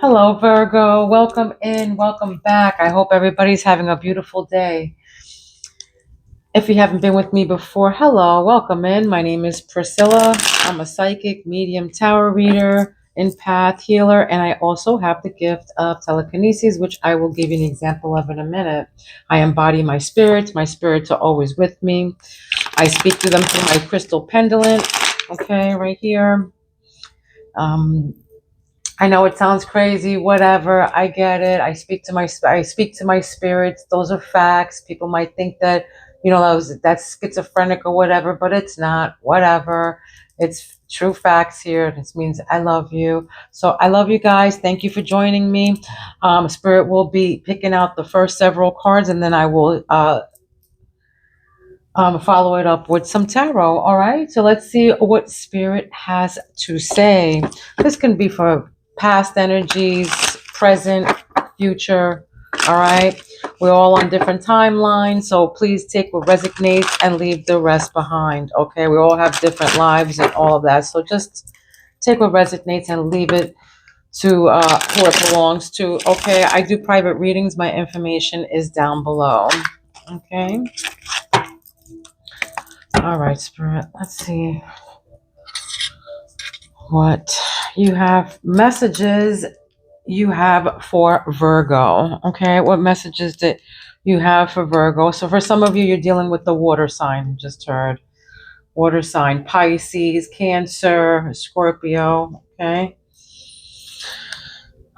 Hello, Virgo. Welcome in. Welcome back. I hope everybody's having a beautiful day. If you haven't been with me before, hello, welcome in. My name is Priscilla. I'm a psychic, medium, tarot reader, empath, healer, and I also have the gift of telekinesis, which I will give you an example of in a minute. I embody my spirits. My spirits are always with me. I speak to them through my crystal pendulum, okay, right here. Um, I know it sounds crazy, whatever. I get it. I speak to my spirits. Those are facts. People might think that, that's schizophrenic or whatever, but it's not. Whatever. It's true facts here. This means I love you. So I love you guys. Thank you for joining me. Spirit will be picking out the first several cards, and then I will follow it up with some tarot. All right. So let's see what Spirit has to say. This can be for past energies, present, future. All right. We're all on different timelines. So please take what resonates and leave the rest behind. Okay. We all have different lives and all of that. So just take what resonates and leave it to who it belongs to. Okay. I do private readings. My information is down below. Okay. All right, Spirit. Let's see what you have. Messages you have for Virgo. Okay, what messages did you have for Virgo? So for some of you, you're dealing with the water sign. Just heard water sign: Pisces, Cancer, Scorpio. Okay.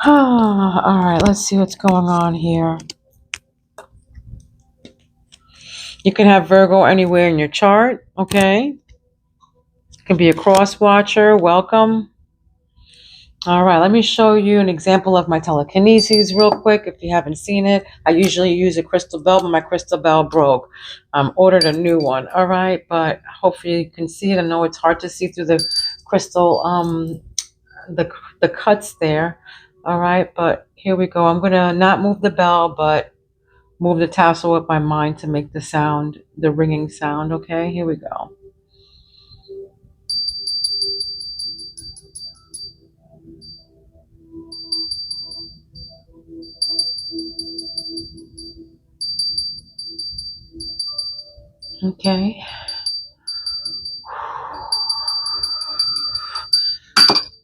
All right. Let's see what's going on here. You can have Virgo anywhere in your chart. Okay. It can be a cross watcher. Welcome. All right, let me show you an example of my telekinesis real quick. If you haven't seen it, I usually use a crystal bell, but my crystal bell broke. Ordered a new one. All right, but hopefully you can see it. I know it's hard to see through the crystal, the cuts there. All right, but here we go. I'm gonna not move the bell, but move the tassel with my mind to make the sound, the ringing sound. Okay, here we go. Okay.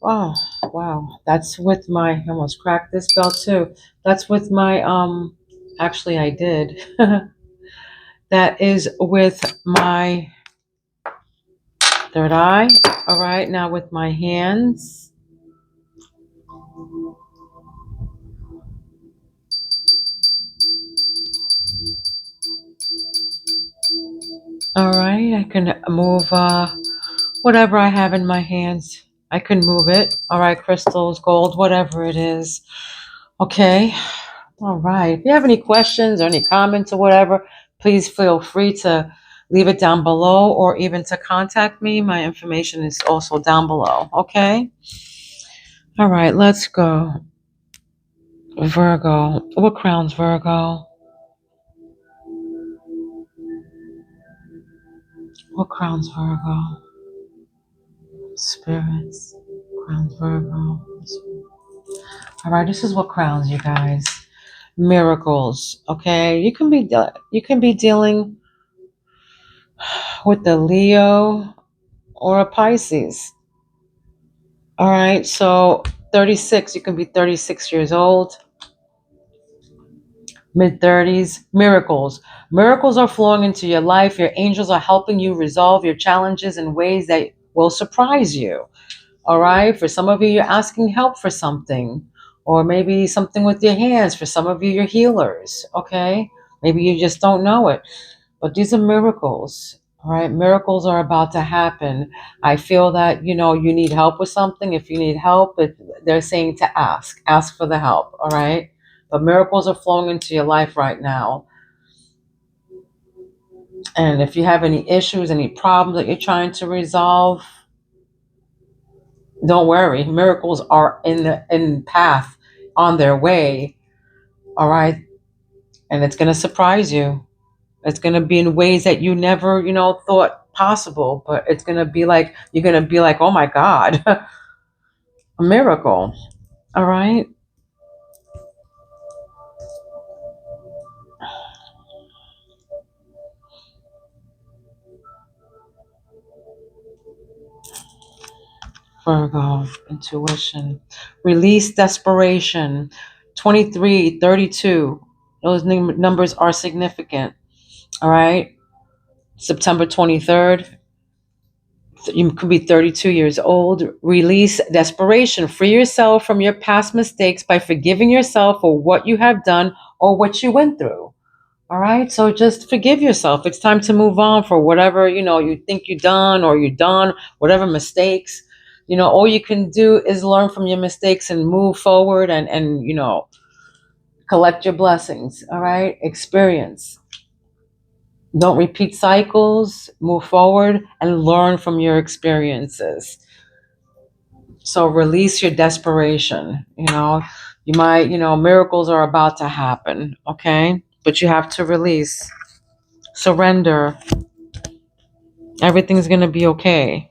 Oh, wow. That's with my, I almost cracked this bell too. That's with my, actually I did. That is with my third eye. All right. Now with my hands. All right. I can move, whatever I have in my hands. I can move it. All right. Crystals, gold, whatever it is. Okay. All right. If you have any questions or any comments or whatever, please feel free to leave it down below or even to contact me. My information is also down below. Okay. All right. Let's go. Virgo. What crowns Virgo? What crowns Virgo? Spirits. Crowns Virgo. All right. This is what crowns you guys. Miracles. Okay. You can be dealing with the Leo or a Pisces. All right, so 36, you can be 36 years old, mid 30s. Miracles. Miracles are flowing into your life. Your angels are helping you resolve your challenges in ways that will surprise you. All right, for some of you, you're asking help for something, or maybe something with your hands. For some of you, you're healers. Okay, maybe you just don't know it. But these are miracles. All right, miracles are about to happen. I feel that you need help with something. If you need help, they're saying to ask for the help. All right, but miracles are flowing into your life right now. And if you have any issues, any problems that you're trying to resolve, don't worry. Miracles are in path, on their way. All right, and it's gonna surprise you. It's going to be in ways that you never, thought possible, but it's going to be like, you're going to be like, oh my God, a miracle. All right. Virgo, intuition. Release desperation. 23, 32. Those numbers are significant. All right. September 23rd. You could be 32 years old. Release desperation. Free yourself from your past mistakes by forgiving yourself for what you have done or what you went through. All right. So just forgive yourself. It's time to move on for whatever, you think you've done or you've done, whatever mistakes. All you can do is learn from your mistakes and move forward and collect your blessings. All right. Experience. Don't repeat cycles, move forward and learn from your experiences. So release your desperation. You might, miracles are about to happen. Okay. But you have to release, surrender. Everything's going to be okay.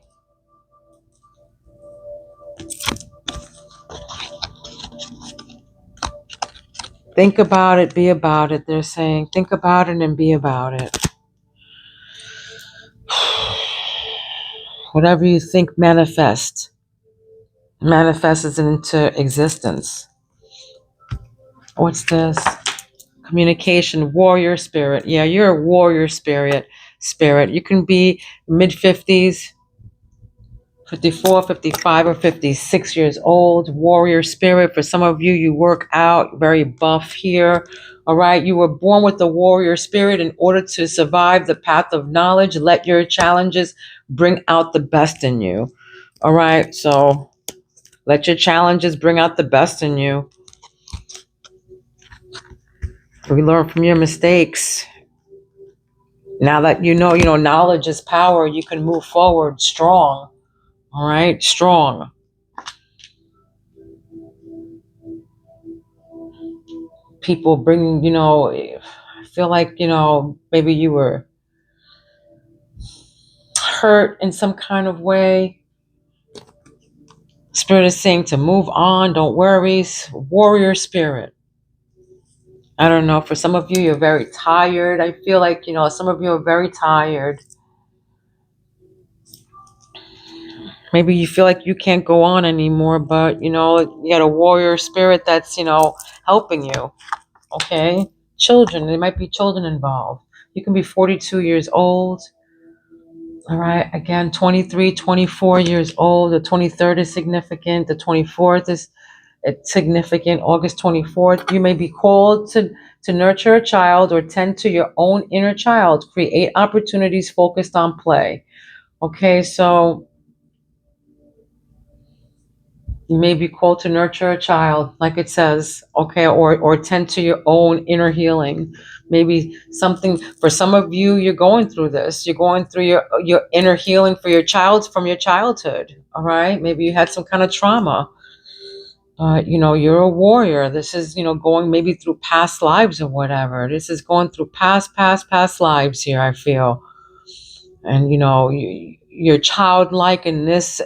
Think about it, be about it. They're saying, think about it and be about it. Whatever you think manifests it into existence. What's this? Communication, warrior spirit. Yeah, you're a warrior spirit. You can be mid-50s, 54, 55, or 56 years old. Warrior spirit. For some of you, you work out, very buff here. All right. You were born with the warrior spirit in order to survive the path of knowledge. Let your challenges bring out the best in you. All right. So let your challenges bring out the best in you. We learn from your mistakes. Now that knowledge is power, you can move forward strong. All right. Strong. People bring, I feel like, maybe you were hurt in some kind of way. Spirit is saying to move on, don't worry. Warrior spirit. I don't know. For some of you, you're very tired. I feel like, some of you are very tired. Maybe you feel like you can't go on anymore, but, you got a warrior spirit that's, helping you. Okay. Children, there might be children involved. You can be 42 years old. All right. Again, 23, 24 years old. The 23rd is significant. The 24th is significant. August 24th. You may be called to nurture a child or tend to your own inner child. Create opportunities focused on play. Okay. So you may be called to nurture a child, like it says, okay, or tend to your own inner healing. Maybe something for some of you, you're going through this. You're going through your inner healing for your child from your childhood. All right. Maybe you had some kind of trauma. You're a warrior. This is, going maybe through past lives or whatever. This is going through past lives here, I feel. And, you're childlike in this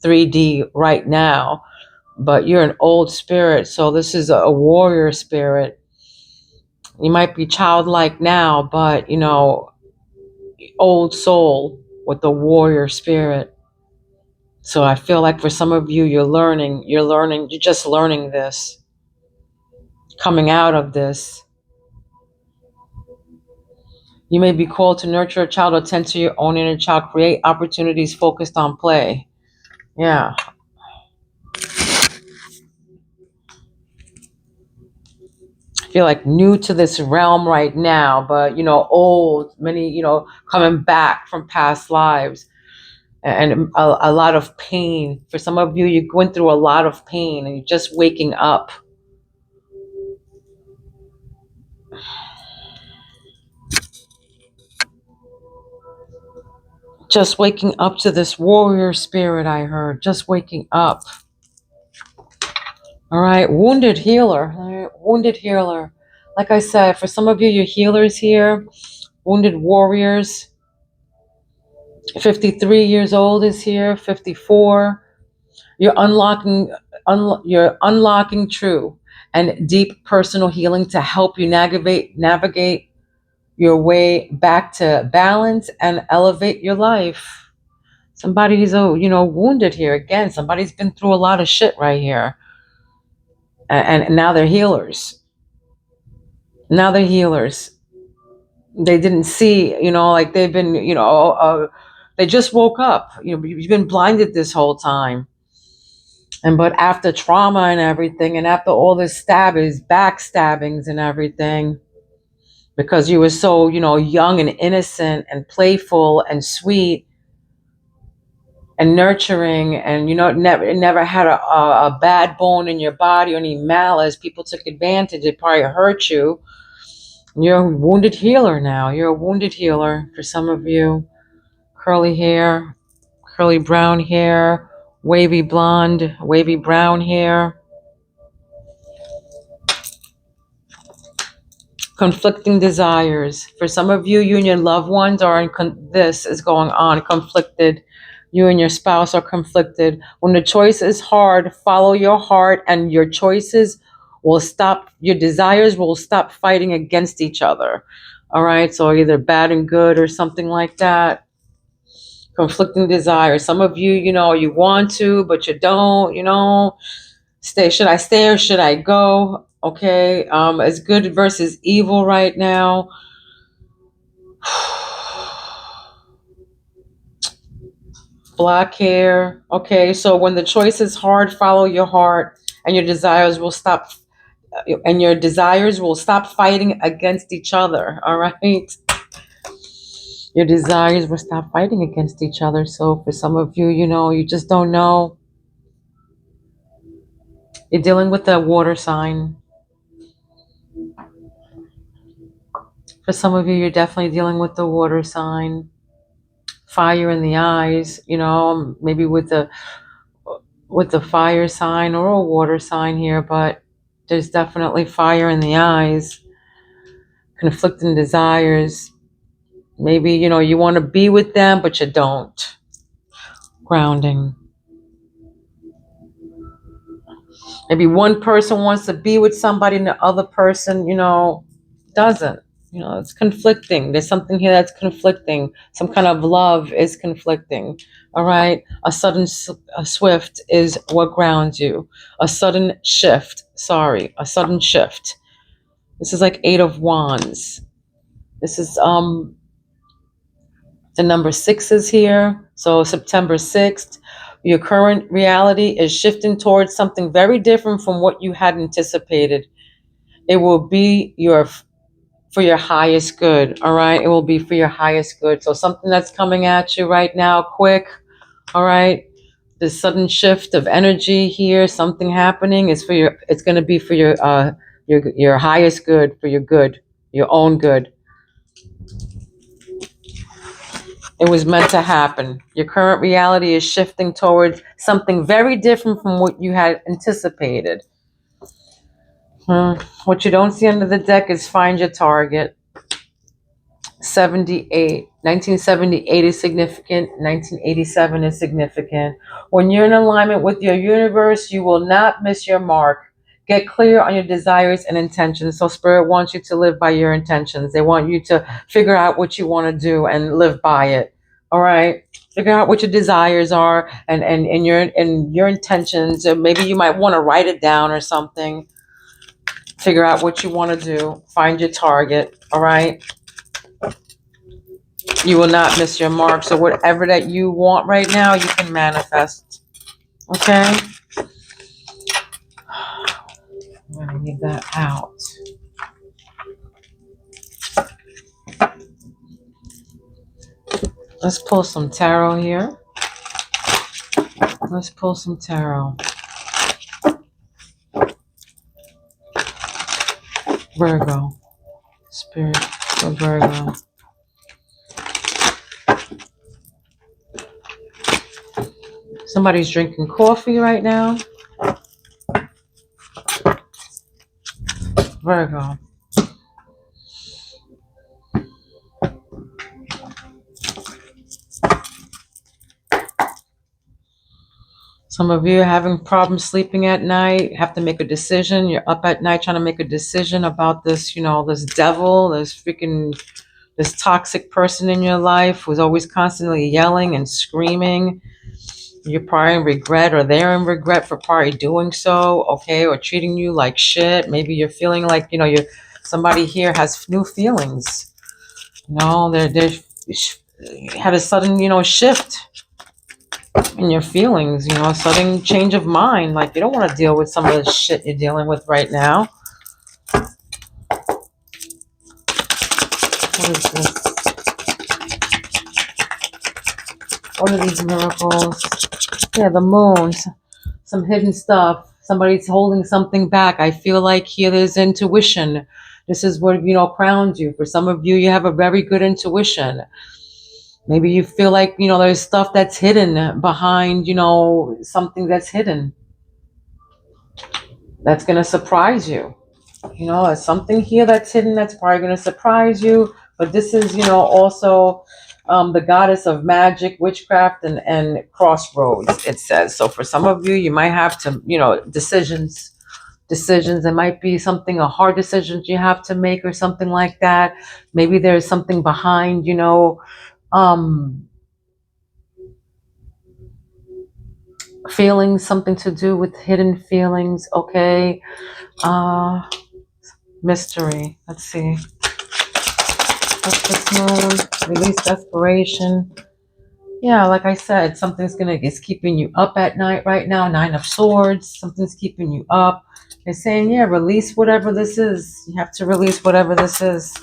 3D right now, but you're an old spirit. So this is a warrior spirit. You might be childlike now, but, old soul with the warrior spirit. So I feel like for some of you, you're just learning this, coming out of this. You may be called to nurture a child or tend to your own inner child, create opportunities focused on play. Yeah. I feel like new to this realm right now, but, old, many, coming back from past lives and a lot of pain. For some of you, you're going through a lot of pain and you're just waking up. Just waking up to this warrior spirit, I heard. Just waking up. All right. Wounded healer. All right. Wounded healer. Like I said, for some of you, you're healers here. Wounded warriors. 53 years old is here. 54. You're unlocking true and deep personal healing to help you navigate your way back to balance and elevate your life. Somebody's, wounded here. Again, somebody's been through a lot of shit right here. And now they're healers. Now they're healers. They didn't see, like they've been, they just woke up. You've been blinded this whole time. But after trauma and everything, and after all this backstabbings and everything, because you were so, young and innocent and playful and sweet and nurturing, and never had a bad bone in your body or any malice. People took advantage. It probably hurt you. You're a wounded healer now. You're a wounded healer for some of you. Curly hair, curly brown hair, wavy blonde, wavy brown hair. Conflicting desires. For some of you, you and your loved ones are this is going on, conflicted. You and your spouse are conflicted. When the choice is hard, follow your heart, and your choices will stop, your desires will stop fighting against each other. All right, so either bad and good or something like that. Conflicting desires. Some of you, you want to, but you don't, should I stay or should I go? Okay, it's good versus evil right now. Black hair. Okay, so when the choice is hard, follow your heart, and your desires will stop fighting against each other. All right, your desires will stop fighting against each other. So for some of you, you just don't know. You're dealing with a water sign. For some of you, you're definitely dealing with the water sign. Fire in the eyes, maybe with the fire sign or a water sign here, but there's definitely fire in the eyes. Conflicting desires. Maybe, you want to be with them, but you don't. Grounding. Maybe one person wants to be with somebody and the other person, doesn't. It's conflicting. There's something here that's conflicting. Some kind of love is conflicting. All right. A sudden swift is what grounds you. A sudden shift. A sudden shift. This is like 8 of Wands. This is the number 6 is here. So September 6th. Your current reality is shifting towards something very different from what you had anticipated. It will be for your highest good. All right. It will be for your highest good. So something that's coming at you right now, quick. All right. This sudden shift of energy here, something happening is it's going to be for your highest good, for your own good. It was meant to happen. Your current reality is shifting towards something very different from what you had anticipated. What you don't see under the deck is find your target. 1978 is significant. 1987 is significant. When you're in alignment with your universe, you will not miss your mark. Get clear on your desires and intentions. So Spirit wants you to live by your intentions. They want you to figure out what you want to do and live by it. All right. Figure out what your desires are and your intentions. Or maybe you might want to write it down or something. Figure out what you want to do. Find your target. All right. You will not miss your mark. So whatever that you want right now, you can manifest. Okay? I'm going to leave that out. Let's pull some tarot here. Let's pull some tarot. Virgo. Spirit for Virgo. Somebody's drinking coffee right now. Virgo. Some of you are having problems sleeping at night, have to make a decision. You're up at night trying to make a decision about this, this devil, this freaking, this toxic person in your life who's always constantly yelling and screaming. You're probably in regret, or they're in regret for probably doing so, okay, or treating you like shit. Maybe you're feeling like, you're somebody here has new feelings. They're had a sudden, shift in your feelings, a sudden change of mind. Like, you don't want to deal with some of the shit you're dealing with right now. What is this? What are these miracles? Yeah, the moon. Some hidden stuff. Somebody's holding something back. I feel like here there's intuition. This is what, crowns you. For some of you, you have a very good intuition. Maybe you feel like, there's stuff that's hidden behind, something that's hidden. That's going to surprise you. There's something here that's hidden that's probably going to surprise you. But this is, also the goddess of magic, witchcraft, and crossroads, it says. So for some of you, you might have to, decisions. It might be something, a hard decision you have to make or something like that. Maybe there's something behind, feelings, something to do with hidden feelings. Okay. Mystery. Let's see. What's this moon? Release desperation. Yeah, like I said, something's it's keeping you up at night right now. 9 of Swords. Something's keeping you up. They're saying, yeah, release whatever this is. You have to release whatever this is.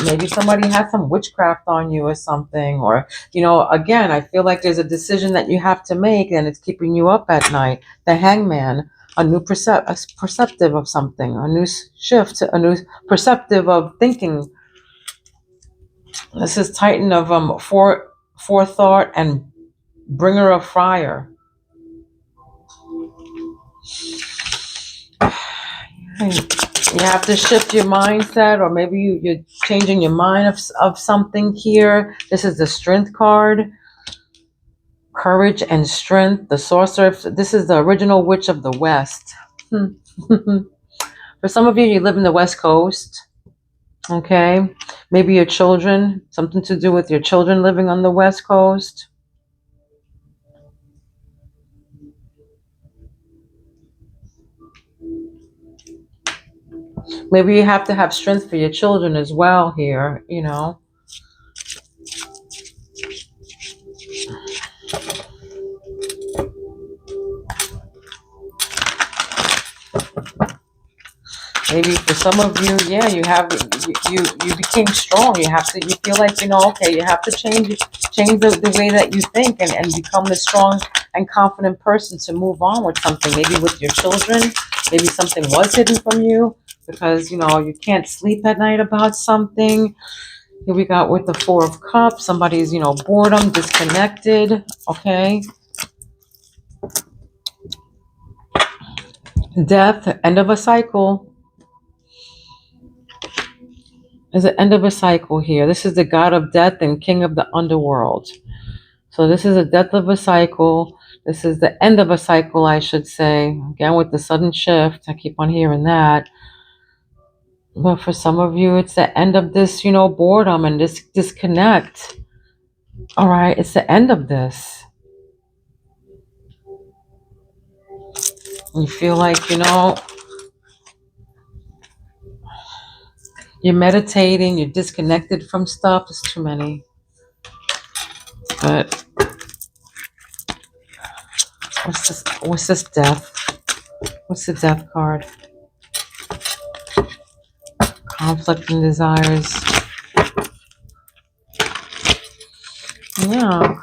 Maybe somebody has some witchcraft on you or something. Or, again, I feel like there's a decision that you have to make and it's keeping you up at night. The Hangman. A new perceptive of something. A new shift. A new perceptive of thinking. This is Titan of forethought and bringer of fire. You have to shift your mindset, or maybe you're changing your mind of something here. This is the Strength card. Courage and strength. The Sorcerer. This is the original Witch of the West. For some of you, you live in the West Coast. Okay. Maybe your children. Something to do with your children living on the West Coast. Maybe you have to have strength for your children as well here, Maybe for some of you, yeah, you became strong. You feel like, okay, you have to change the way that you think and become the strong and confident person to move on with something. Maybe with your children, maybe something was hidden from you because, you can't sleep at night about something. Here we got with the Four of Cups, somebody's, boredom, disconnected, okay? Death, end of a cycle. There's an end of a cycle here. This is the god of death and king of the underworld. So this is a death of a cycle. This is the end of a cycle, I should say. Again, with the sudden shift. I keep on hearing that. But for some of you, it's the end of this, boredom and this disconnect. All right, it's the end of this. You feel like, you're meditating, you're disconnected from stuff. There's too many. But what's this death? What's the death card? Conflicting desires. Yeah.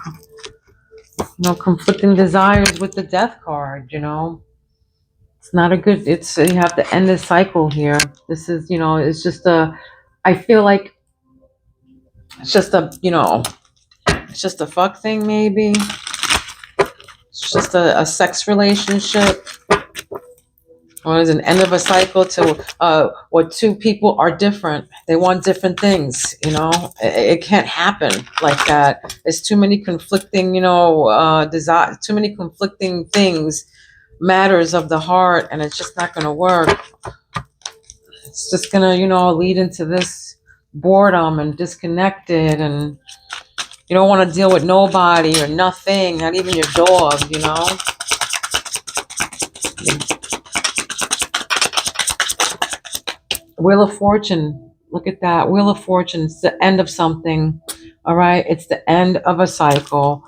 Conflicting desires with the death card, It's not a good, you have to end this cycle here. This is, it's just I feel like it's just it's just a fuck thing maybe. It's just a sex relationship. Or is an end of a cycle to where two people are different. They want different things, It can't happen like that. There's too many conflicting, desire, too many conflicting things, matters of the heart, and it's just not going to work. It's just going to, lead into this boredom and disconnected, and you don't want to deal with nobody or nothing, not even your dog, you know. Wheel of Fortune. Look at that. Wheel of Fortune. It's the end of something. All right. It's the end of a cycle.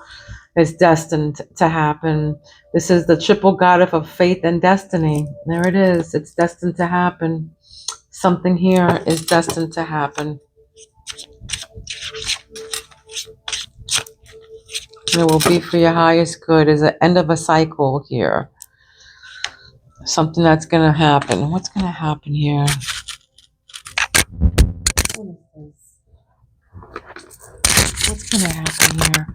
It's destined to happen. This is the triple goddess of faith and destiny. There it is. It's destined to happen. Something here is destined to happen. And it will be for your highest good. Is the end of a cycle here. Something that's going to happen. What's going to happen here? What is this? What's going to happen here?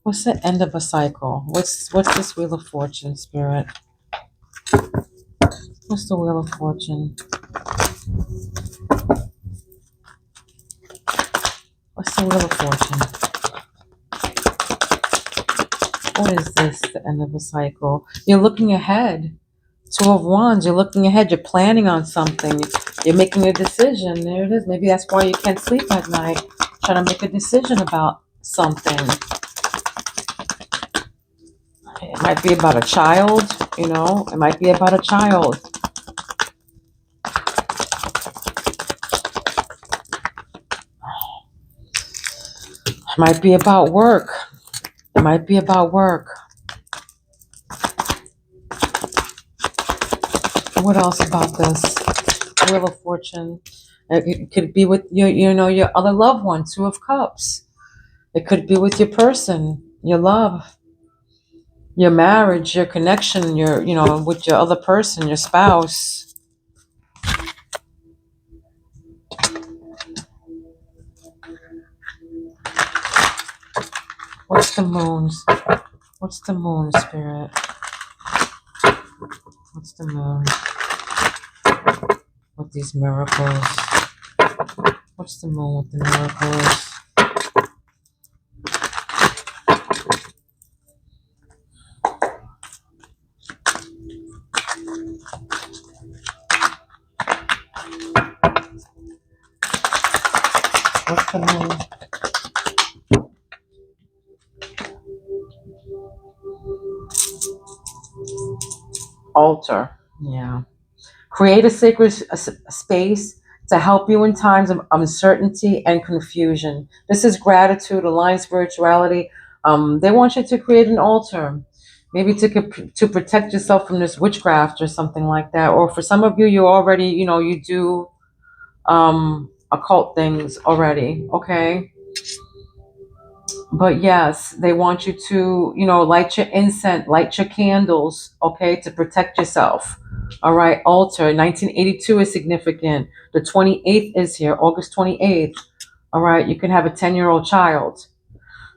What's the end of a cycle? What's this Wheel of Fortune, Spirit? What's the Wheel of Fortune? What's the Wheel of Fortune? What is this? The end of a cycle. You're looking ahead. Two of Wands. You're looking ahead. You're planning on something. You're making a decision. There it is. Maybe that's why you can't sleep at night. Trying to make a decision about something. It might be about a child, you know. It might be about a child. It might be about work. It might be about work. What else about this Wheel of Fortune? It could be with your other loved one, Two of Cups. It could be with your person, your love, your marriage, your connection, with your other person, your spouse. What's the moon? What's the moon, Spirit? What's the moon? With these miracles. What's the moon with the miracles? What's the moon? Altar. Yeah. Create a sacred space to help you in times of uncertainty and confusion. This is gratitude, aligned spirituality. They want you to create an altar, maybe to protect yourself from this witchcraft or something like that. Or for some of you, you already, you do occult things already. Okay. But yes, they want you to, light your incense, light your candles, okay, to protect yourself. All right, altar. 1982 is significant. The 28th is here, August 28th. All right, you can have a 10-year-old child.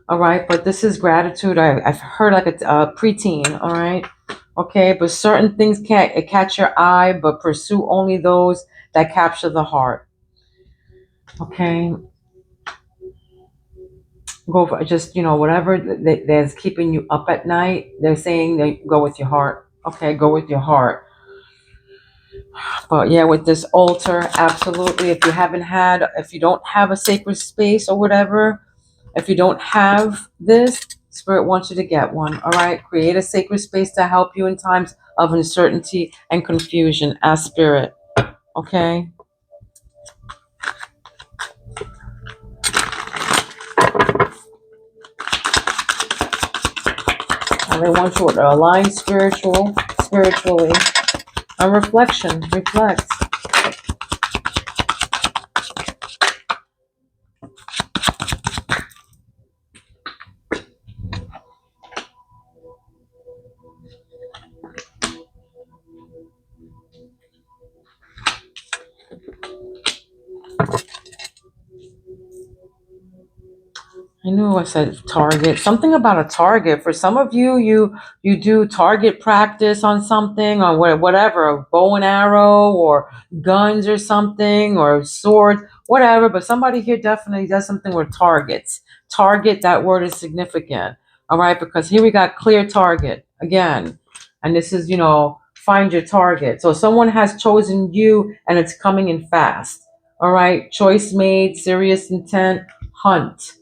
All right, but this is gratitude. I've heard like a preteen. All right, okay, but certain things can't catch your eye, but pursue only those that capture the heart. Okay. Go for just whatever that's keeping you up at night. They're saying they go with your heart. Okay, go with your heart. But yeah, with this altar, absolutely. If you don't have a sacred space or whatever, if you don't have this, Spirit wants you to get one. All right, create a sacred space to help you in times of uncertainty and confusion. Ask Spirit. Okay. And they want you to align spiritually. A reflection. Reflect. I knew I said target. Something about a target. For some of you, you do target practice on something, or whatever, a bow and arrow, or guns, or something, or swords, whatever. But somebody here definitely does something with targets. Target. That word is significant. All right, because here we got clear target again, and this is find your target. So someone has chosen you, and it's coming in fast. All right, choice made, serious intent, hunt.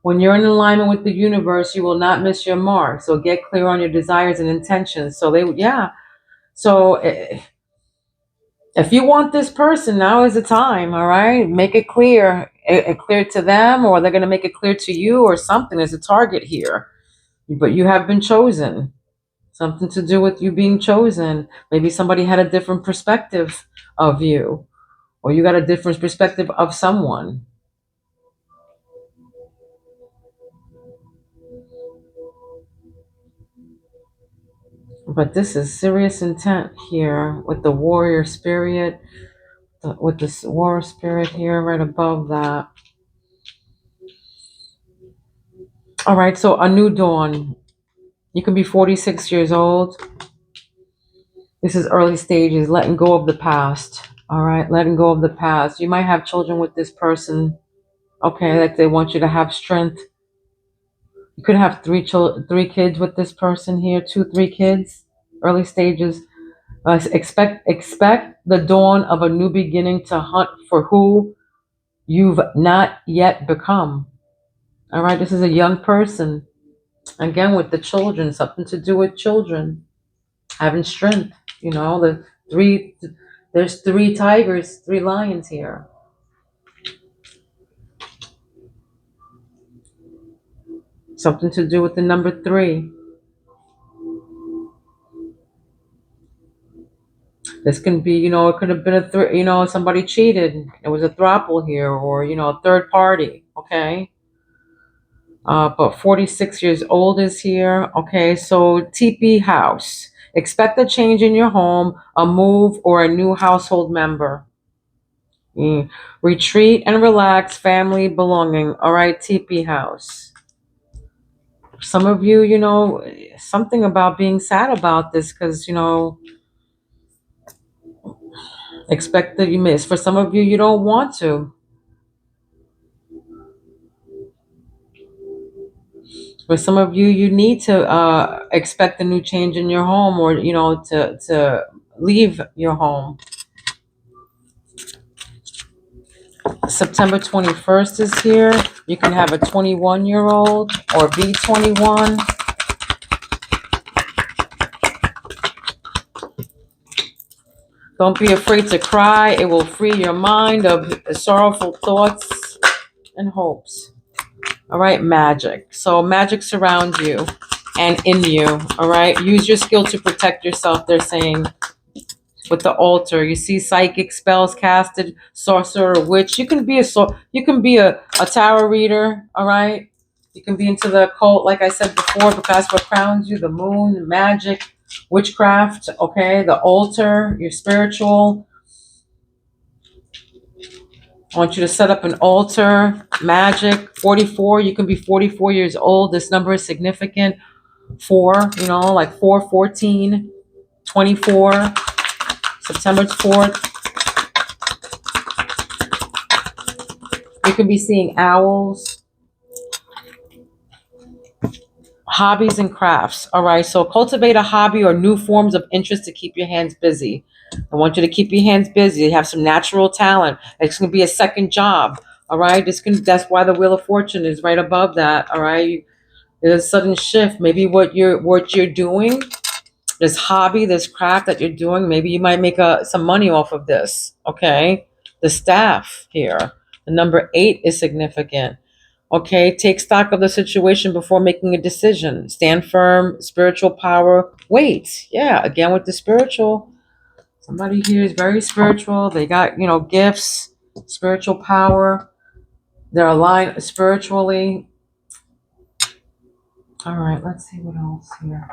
When you're in alignment with the universe, you will not miss your mark. So get clear on your desires and intentions. So yeah. So if you want this person, now is the time. All right, make it clear, clear to them, or they're going to make it clear to you, or something. There's a target here, but you have been chosen. Something to do with you being chosen. Maybe somebody had a different perspective of you, or you got a different perspective of someone. But this is serious intent here with the warrior spirit, with this warrior spirit here right above that. All right, so a new dawn. You can be 46 years old. This is early stages, letting go of the past. All right, letting go of the past. You might have children with this person. Okay, that they want you to have strength. You could have three kids with this person here, 2, 3 kids. Early stages. Expect the dawn of a new beginning to hunt for who you've not yet become. All right, this is a young person. Again, with the children, something to do with children having strength. The three. There's 3 tigers, 3 lions here. Something to do with the number 3. This can be, it could have been somebody cheated. It was a throuple here, or a third party. Okay. But 46 years old is here. Okay, so TP house. Expect a change in your home, a move, or a new household member. Retreat and relax, family belonging. All right, TP house. Some of you, something about being sad about this because, expect that you miss. For some of you, you don't want to. For some of you, you need to expect a new change in your home, or to leave your home. September 21st is here. You can have a 21-year-old or be 21. Don't be afraid to cry. It will free your mind of sorrowful thoughts and hopes. All right, magic. So magic surrounds you and in you. All right, use your skill to protect yourself. They're saying with the altar, you see psychic spells casted, sorcerer, witch. You can be a tarot reader. All right, you can be into the occult, like I said before, because that's what crowns you: the moon, magic, witchcraft. Okay, the altar, you're spiritual. I want you to set up an altar, magic. 44, you can be 44 years old. This number is significant. 4, like 4, 14, 24, September 4th. You could be seeing owls. Hobbies and crafts. All right, so cultivate a hobby or new forms of interest to keep your hands busy. I want you to keep your hands busy. You have some natural talent. It's going to be a second job. All right, that's why the Wheel of Fortune is right above that. All right, there's a sudden shift. Maybe what you're doing, this hobby, this craft that you're doing, maybe you might make some money off of this. Okay, the staff here. The number 8 is significant. Okay, take stock of the situation before making a decision. Stand firm, spiritual power. Wait, yeah, again with the spiritual. Somebody here is very spiritual. They got, gifts, spiritual power. They're aligned spiritually. All right, let's see what else here.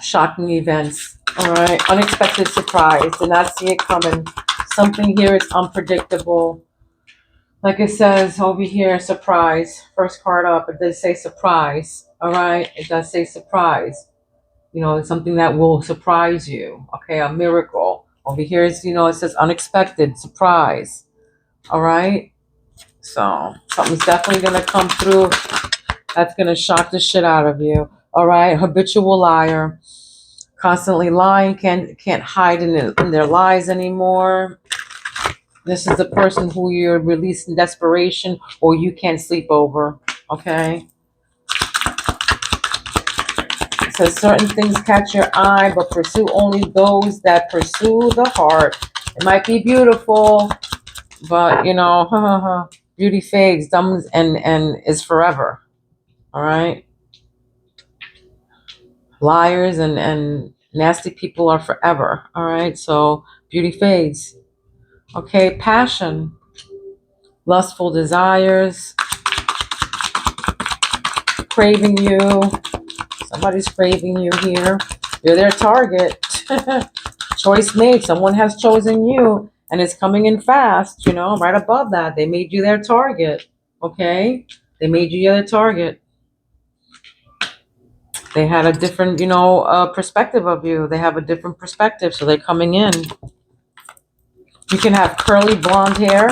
Shocking events. All right, unexpected surprise. Did not see it coming. Something here is unpredictable. Like it says over here, surprise. First card up, it does say surprise. All right, it does say surprise. It's something that will surprise you. Okay, a miracle. Over here is, it says unexpected, surprise. All right. So something's definitely going to come through that's going to shock the shit out of you. All right. Habitual liar. Constantly lying. Can't hide in their lies anymore. This is the person who you're releasing desperation or you can't sleep over. Okay. It says certain things catch your eye, but pursue only those that pursue the heart. It might be beautiful, but beauty fades, dumb and is forever. All right. Liars and nasty people are forever. All right. So beauty fades. Okay. Passion, lustful desires, craving you. Somebody's craving you here. You're their target. Choice made. Someone has chosen you and it's coming in fast, right above that. They made you their target. Okay? They made you their target. They had a different, perspective of you. They have a different perspective, so they're coming in. You can have curly blonde hair.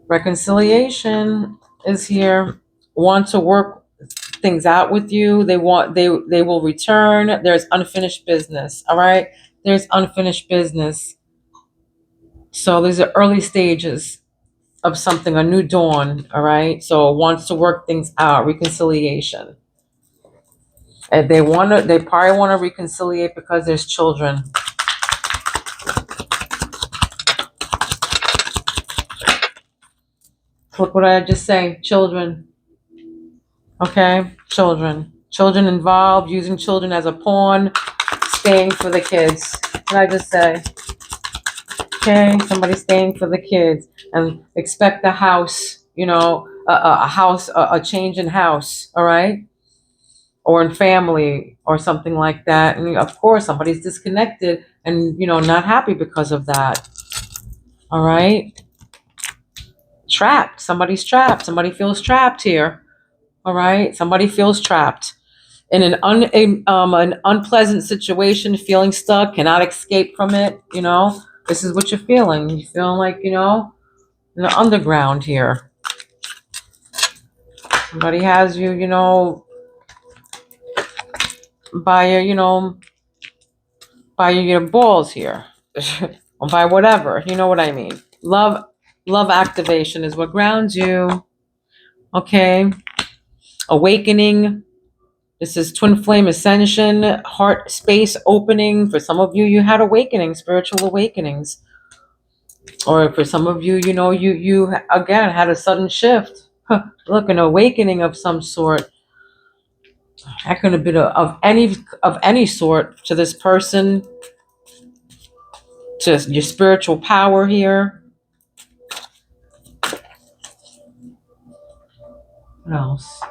Reconciliation is here. Want to work things out with you. They will return. There's unfinished business. All right. There's unfinished business. So these are early stages of something, a new dawn. All right. So wants to work things out. Reconciliation. And they probably want to reconcile because there's children. Look what I just say. Children. Okay. Children involved, using children as a pawn, staying for the kids. What did I just say? Okay, somebody staying for the kids and expect a house, a house, a change in house, all right? Or in family or something like that. And of course, somebody's disconnected and, not happy because of that, all right? Trapped. Somebody's trapped. Somebody feels trapped here, all right? Somebody feels trapped in an unpleasant situation, feeling stuck, cannot escape from it, This is what you're feeling. You're feeling like, in the underground here. Somebody has you, by your balls here. Or by whatever. You know what I mean. Love activation is what grounds you. Okay. Awakening. This is twin flame ascension, heart space opening. For some of you, you had awakenings, spiritual awakenings. Or for some of you, you again had a sudden shift. Look, an awakening of some sort. That could have been of any sort to this person, to your spiritual power here. What else?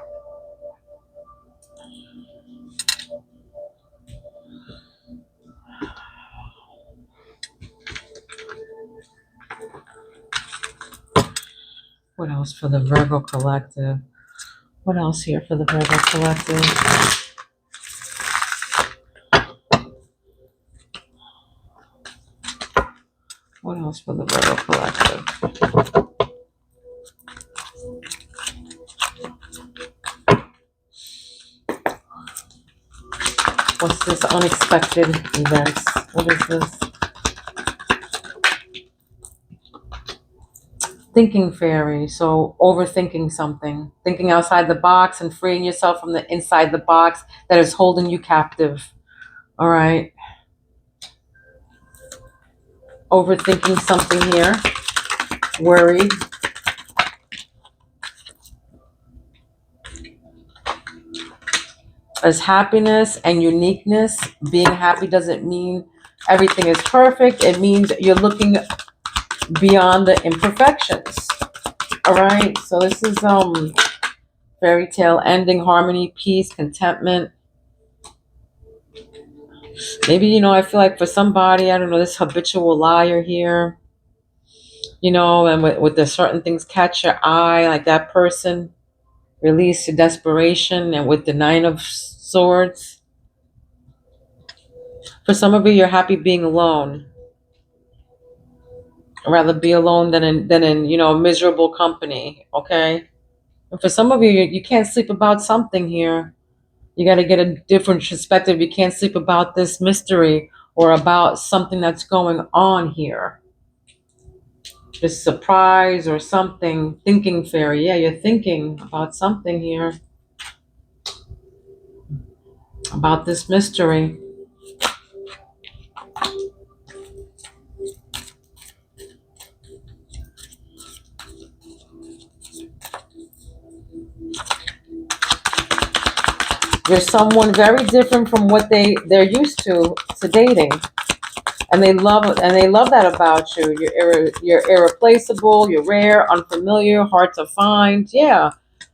What else for the Virgo collective? What else here for the Virgo collective? What else for the Virgo collective? What's this unexpected events? What is this? Thinking fairy. So overthinking something, thinking outside the box and freeing yourself from the inside the box that is holding you captive. All right. Overthinking something here. Worried. As happiness and uniqueness. Being happy doesn't mean everything is perfect. It means you're looking beyond the imperfections. All right. So this is fairy tale ending, harmony, peace, contentment. Maybe, I feel like for somebody, I don't know, this habitual liar here, and with the certain things catch your eye, like that person release your desperation, and with the 9 of Swords, For some of you, you're happy being alone. I'd rather be alone than in miserable company. Okay. And for some of you, you can't sleep about something here. You got to get a different perspective. You can't sleep about this mystery or about something that's going on here. This surprise or something. Thinking fairy. Yeah, you're thinking about something here. About this mystery. You're someone very different from what they're used to dating. And they love that about you. You're irreplaceable, you're rare, unfamiliar, hard to find. Yeah.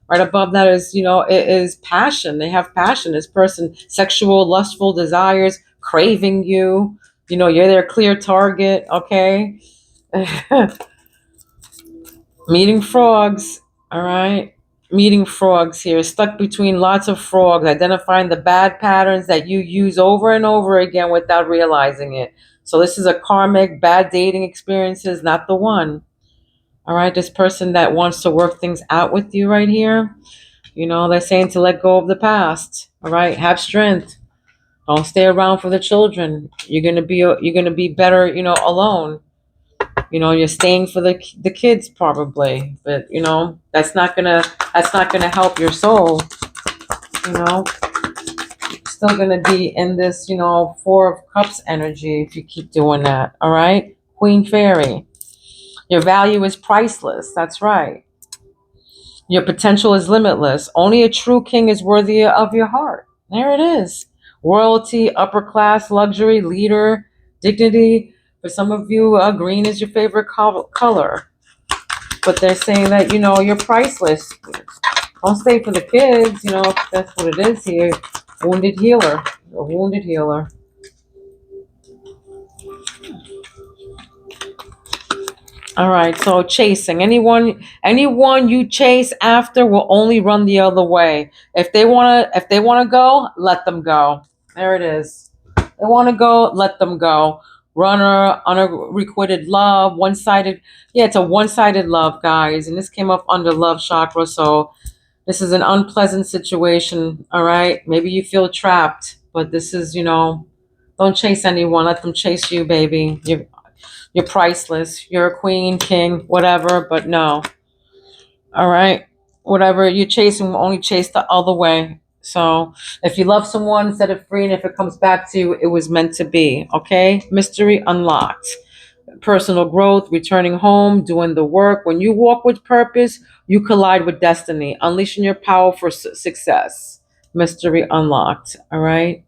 Right above that is, it is passion. They have passion. This person, sexual, lustful desires, craving you. You're their clear target, okay? Meeting frogs, all right? Meeting frogs here, stuck between lots of frogs, identifying the bad patterns that you use over and over again without realizing it. So this is a karmic bad dating experiences, not the one. All right, this person that wants to work things out with you right here. They're saying to let go of the past. All right, have strength. Don't stay around for the children. You're gonna be better, alone. You're staying for the kids probably, but that's not gonna help your soul. You know, Still gonna be in this, Four of Cups energy if you keep doing that. All right, Queen Fairy. Your value is priceless. That's right. Your potential is limitless. Only a true king is worthy of your heart. There it is. Royalty, upper class, luxury, leader, dignity. For some of you, green is your favorite color. But they're saying that, you're priceless. Don't stay for the kids, if that's what it is here. Wounded healer. A wounded healer. All right, so chasing. Anyone you chase after will only run the other way. If they wanna go, let them go. There it is. They wanna go, let them go. Runner, unrequited love, one-sided. Yeah, it's a one-sided love, guys. And this came up under love chakra, so this is an unpleasant situation, all right? Maybe you feel trapped, but this is, don't chase anyone. Let them chase you, baby. You're priceless. You're a queen, king, whatever, but no. All right? Whatever you're chasing will only chase the other way. So if you love someone, set it free, and if it comes back to you, it was meant to be. Okay? Mystery unlocked. Personal growth, returning home, doing the work. When you walk with purpose, you collide with destiny, unleashing your power for success. Mystery unlocked. All right?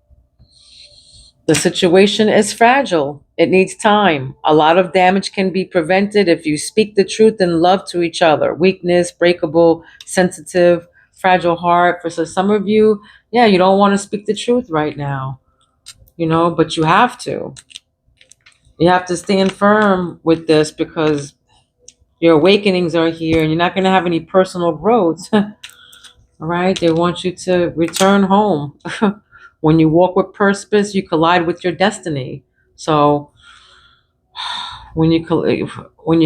The situation is fragile. It needs time. A lot of damage can be prevented if you speak the truth and love to each other. Weakness, breakable, sensitive, fragile heart. For some of you, yeah, you don't want to speak the truth right now, but you have to. You have to stand firm with this because your awakenings are here and you're not going to have any personal growth. All right? They want you to return home. When you walk with purpose, you collide with your destiny. So when you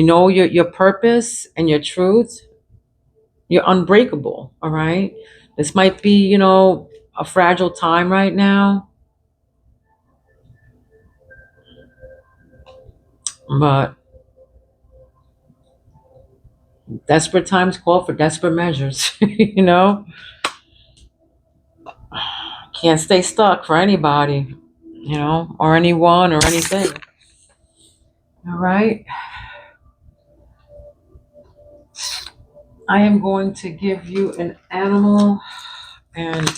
know your purpose and your truth, you're unbreakable. All right. This might be, a fragile time right now, but desperate times call for desperate measures. Can't stay stuck for anybody, or anyone or anything. All right. I am going to give you an and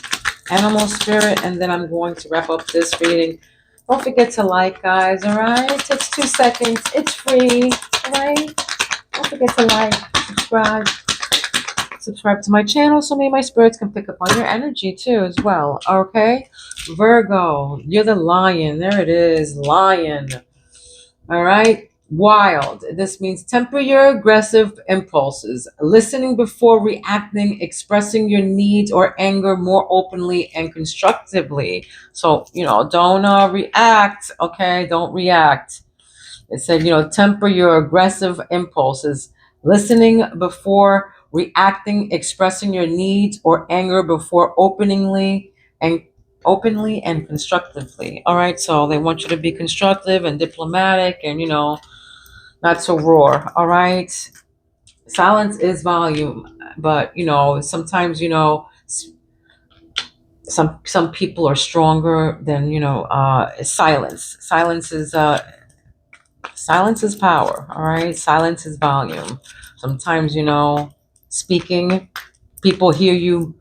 animal spirit, and then I'm going to wrap up this reading. Don't forget to like, guys. All right, it takes 2 seconds. It's free. All right. Don't forget to like, subscribe to my channel so maybe my spirits can pick up on your energy too as well. Okay, Virgo, you're the lion. There it is, lion. All right. Wild. This means temper your aggressive impulses, listening before reacting, expressing your needs or anger more openly and constructively. So, don't react, okay? Don't react. It said, temper your aggressive impulses, listening before reacting, expressing your needs or anger before openly and constructively. All right, so they want you to be constructive and diplomatic and not to roar. All right, silence is volume, but sometimes some people are stronger than silence. Silence is power, all right? Silence is volume. Sometimes, speaking, people hear you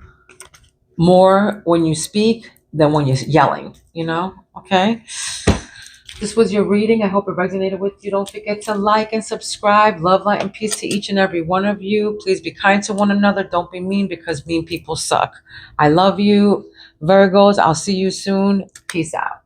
more when you speak than when you're yelling, okay? This was your reading. I hope it resonated with you. Don't forget to like and subscribe. Love, light, and peace to each and every one of you. Please be kind to one another. Don't be mean because mean people suck. I love you, Virgos. I'll see you soon. Peace out.